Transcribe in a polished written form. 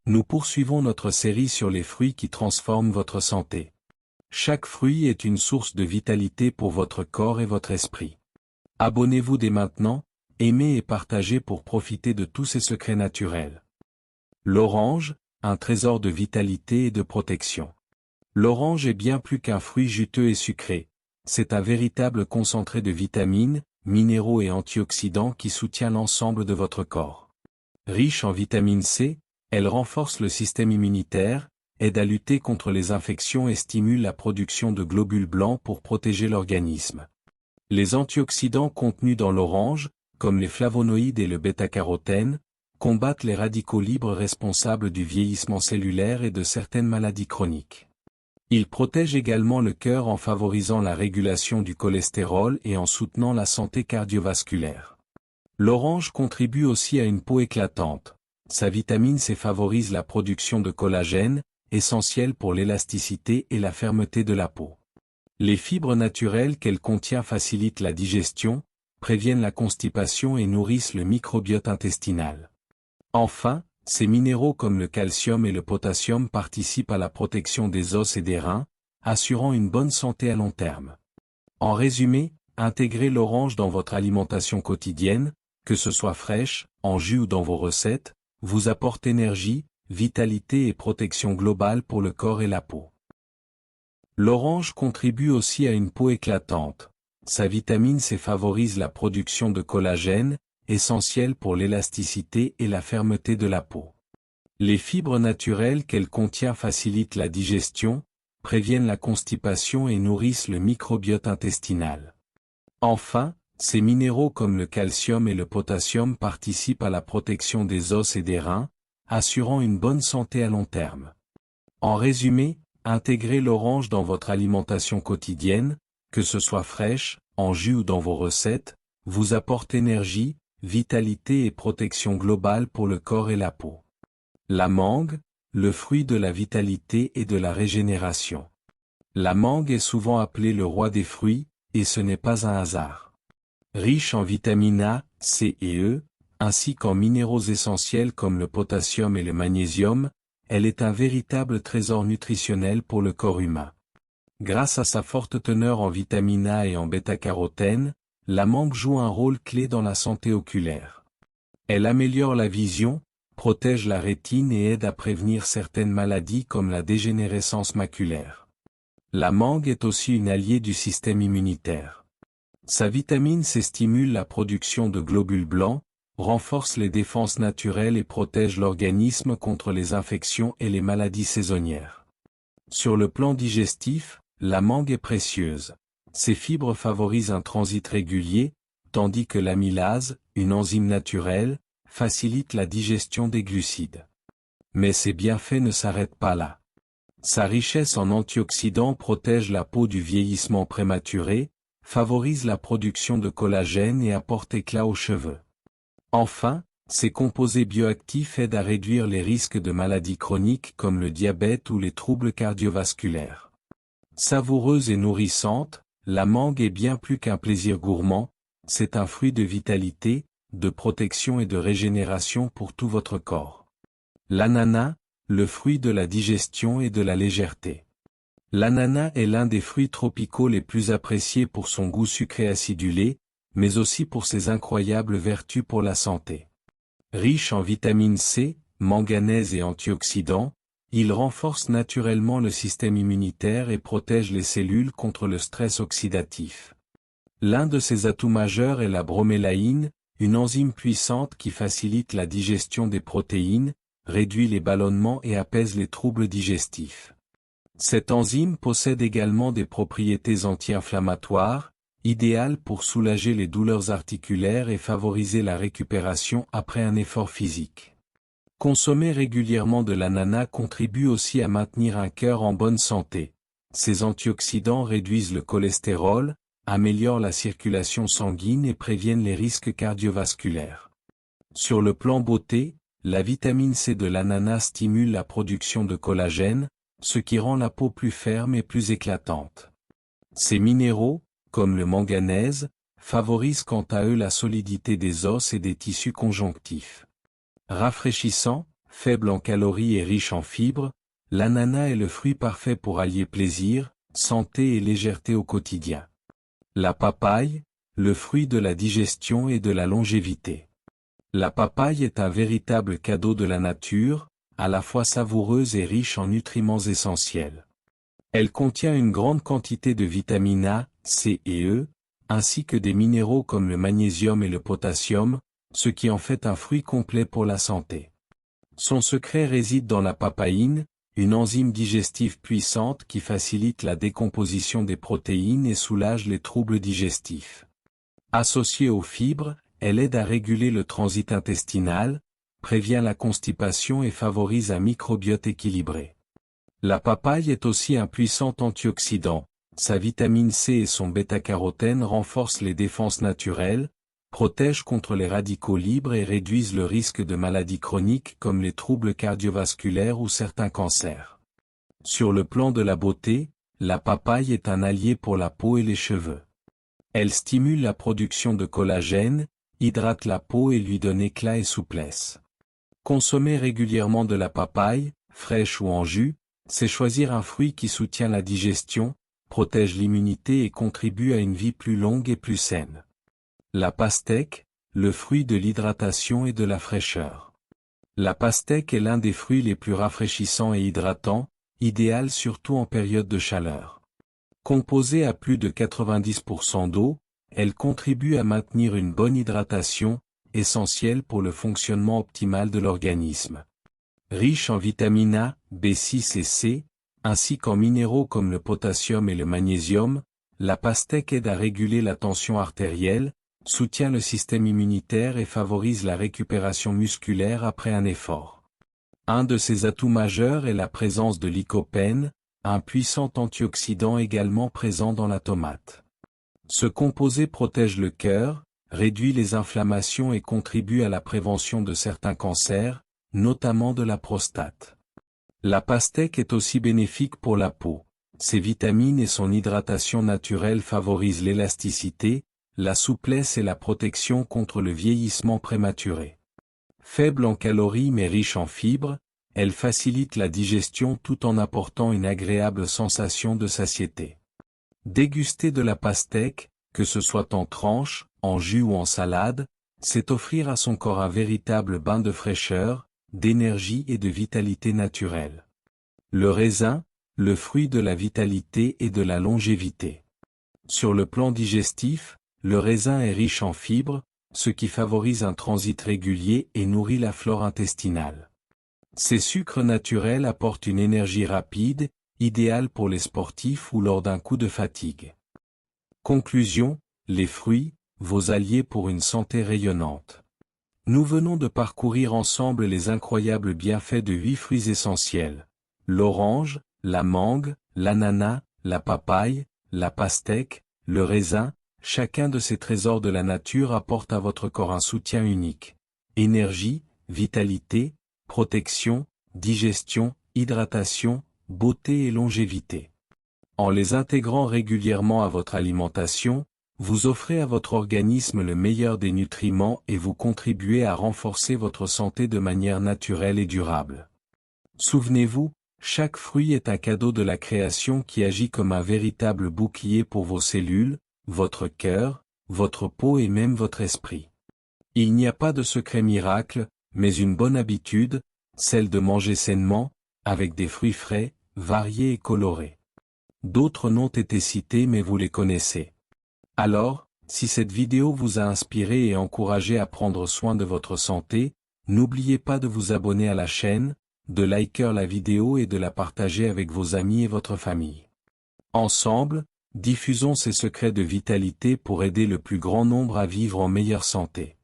Nous poursuivons notre série sur les fruits qui transforment votre santé. Chaque fruit est une source de vitalité pour votre corps et votre esprit. Abonnez-vous dès maintenant, aimez et partagez pour profiter de tous ces secrets naturels. L'orange, un trésor de vitalité et de protection. L'orange est bien plus qu'un fruit juteux et sucré. C'est un véritable concentré de vitamines, minéraux et antioxydants qui soutient l'ensemble de votre corps. Riche en vitamine C, elle renforce le système immunitaire, aide à lutter contre les infections et stimule la production de globules blancs pour protéger l'organisme. Les antioxydants contenus dans l'orange, comme les flavonoïdes et le bêta-carotène, combattent les radicaux libres responsables du vieillissement cellulaire et de certaines maladies chroniques. Ils protègent également le cœur en favorisant la régulation du cholestérol et en soutenant la santé cardiovasculaire. L'orange contribue aussi à une peau éclatante. Sa vitamine C favorise la production de collagène, essentiel pour l'élasticité et la fermeté de la peau. Les fibres naturelles qu'elle contient facilitent la digestion, préviennent la constipation et nourrissent le microbiote intestinal. Enfin, ces minéraux comme le calcium et le potassium participent à la protection des os et des reins, assurant une bonne santé à long terme. En résumé, intégrez l'orange dans votre alimentation quotidienne, que ce soit fraîche, en jus ou dans vos recettes, vous apporte énergie, vitalité et protection globale pour le corps et la peau. L'orange contribue aussi à une peau éclatante. Sa vitamine C favorise la production de collagène, essentiel pour l'élasticité et la fermeté de la peau. Les fibres naturelles qu'elle contient facilitent la digestion, préviennent la constipation et nourrissent le microbiote intestinal. Enfin, ces minéraux comme le calcium et le potassium participent à la protection des os et des reins, assurant une bonne santé à long terme. En résumé, intégrez l'orange dans votre alimentation quotidienne, que ce soit fraîche, en jus ou dans vos recettes, vous apporte énergie, vitalité et protection globale pour le corps et la peau. La mangue, le fruit de la vitalité et de la régénération. La mangue est souvent appelée le roi des fruits, et ce n'est pas un hasard. Riche en vitamines A, C et E, ainsi qu'en minéraux essentiels comme le potassium et le magnésium, elle est un véritable trésor nutritionnel pour le corps humain. Grâce à sa forte teneur en vitamine A et en bêta-carotène, la mangue joue un rôle clé dans la santé oculaire. Elle améliore la vision, protège la rétine et aide à prévenir certaines maladies comme la dégénérescence maculaire. La mangue est aussi une alliée du système immunitaire. Sa vitamine C stimule la production de globules blancs, renforce les défenses naturelles et protège l'organisme contre les infections et les maladies saisonnières. Sur le plan digestif, la mangue est précieuse. Ses fibres favorisent un transit régulier, tandis que l'amylase, une enzyme naturelle, facilite la digestion des glucides. Mais ses bienfaits ne s'arrêtent pas là. Sa richesse en antioxydants protège la peau du vieillissement prématuré, favorise la production de collagène et apporte éclat aux cheveux. Enfin, ces composés bioactifs aident à réduire les risques de maladies chroniques comme le diabète ou les troubles cardiovasculaires. Savoureuse et nourrissante, la mangue est bien plus qu'un plaisir gourmand, c'est un fruit de vitalité, de protection et de régénération pour tout votre corps. L'ananas, le fruit de la digestion et de la légèreté. L'ananas est l'un des fruits tropicaux les plus appréciés pour son goût sucré acidulé, mais aussi pour ses incroyables vertus pour la santé. Riche en vitamine C, manganèse et antioxydants, il renforce naturellement le système immunitaire et protège les cellules contre le stress oxydatif. L'un de ses atouts majeurs est la bromélaïne, une enzyme puissante qui facilite la digestion des protéines, réduit les ballonnements et apaise les troubles digestifs. Cette enzyme possède également des propriétés anti-inflammatoires, idéales pour soulager les douleurs articulaires et favoriser la récupération après un effort physique. Consommer régulièrement de l'ananas contribue aussi à maintenir un cœur en bonne santé. Ces antioxydants réduisent le cholestérol, améliorent la circulation sanguine et préviennent les risques cardiovasculaires. Sur le plan beauté, la vitamine C de l'ananas stimule la production de collagène, ce qui rend la peau plus ferme et plus éclatante. Ces minéraux, comme le manganèse, favorisent quant à eux la solidité des os et des tissus conjonctifs. Rafraîchissant, faible en calories et riche en fibres, l'ananas est le fruit parfait pour allier plaisir, santé et légèreté au quotidien. La papaye, le fruit de la digestion et de la longévité. La papaye est un véritable cadeau de la nature, à la fois savoureuse et riche en nutriments essentiels. Elle contient une grande quantité de vitamines A, C et E, ainsi que des minéraux comme le magnésium et le potassium, ce qui en fait un fruit complet pour la santé. Son secret réside dans la papaïne, une enzyme digestive puissante qui facilite la décomposition des protéines et soulage les troubles digestifs. Associée aux fibres, elle aide à réguler le transit intestinal, prévient la constipation et favorise un microbiote équilibré. La papaye est aussi un puissant antioxydant. Sa vitamine C et son bêta-carotène renforcent les défenses naturelles, protègent contre les radicaux libres et réduisent le risque de maladies chroniques comme les troubles cardiovasculaires ou certains cancers. Sur le plan de la beauté, la papaye est un allié pour la peau et les cheveux. Elle stimule la production de collagène, hydrate la peau et lui donne éclat et souplesse. Consommer régulièrement de la papaye, fraîche ou en jus, c'est choisir un fruit qui soutient la digestion, protège l'immunité et contribue à une vie plus longue et plus saine. La pastèque, le fruit de l'hydratation et de la fraîcheur. La pastèque est l'un des fruits les plus rafraîchissants et hydratants, idéal surtout en période de chaleur. Composée à plus de 90% d'eau, elle contribue à maintenir une bonne hydratation, essentielle pour le fonctionnement optimal de l'organisme. Riche en vitamines A, B6 et C, ainsi qu'en minéraux comme le potassium et le magnésium, la pastèque aide à réguler la tension artérielle, soutient le système immunitaire et favorise la récupération musculaire après un effort. Un de ses atouts majeurs est la présence de lycopène, un puissant antioxydant également présent dans la tomate. Ce composé protège le cœur, réduit les inflammations et contribue à la prévention de certains cancers, notamment de la prostate. La pastèque est aussi bénéfique pour la peau. Ses vitamines et son hydratation naturelle favorisent l'élasticité, la souplesse et la protection contre le vieillissement prématuré. Faible en calories mais riche en fibres, elle facilite la digestion tout en apportant une agréable sensation de satiété. Déguster de la pastèque, que ce soit en tranches, en jus ou en salade, c'est offrir à son corps un véritable bain de fraîcheur, d'énergie et de vitalité naturelle. Le raisin, le fruit de la vitalité et de la longévité. Sur le plan digestif, le raisin est riche en fibres, ce qui favorise un transit régulier et nourrit la flore intestinale. Ces sucres naturels apportent une énergie rapide, idéale pour les sportifs ou lors d'un coup de fatigue. Conclusion, les fruits, vos alliés pour une santé rayonnante. Nous venons de parcourir ensemble les incroyables bienfaits de 8 fruits essentiels. L'orange, la mangue, l'ananas, la papaye, la pastèque, le raisin, chacun de ces trésors de la nature apporte à votre corps un soutien unique. Énergie, vitalité, protection, digestion, hydratation, beauté et longévité. En les intégrant régulièrement à votre alimentation, vous offrez à votre organisme le meilleur des nutriments et vous contribuez à renforcer votre santé de manière naturelle et durable. Souvenez-vous, chaque fruit est un cadeau de la création qui agit comme un véritable bouclier pour vos cellules, votre cœur, votre peau et même votre esprit. Il n'y a pas de secret miracle, mais une bonne habitude, celle de manger sainement, avec des fruits frais, variés et colorés. D'autres n'ont été cités mais vous les connaissez. Alors, si cette vidéo vous a inspiré et encouragé à prendre soin de votre santé, n'oubliez pas de vous abonner à la chaîne, de liker la vidéo et de la partager avec vos amis et votre famille. Ensemble, diffusons ces secrets de vitalité pour aider le plus grand nombre à vivre en meilleure santé.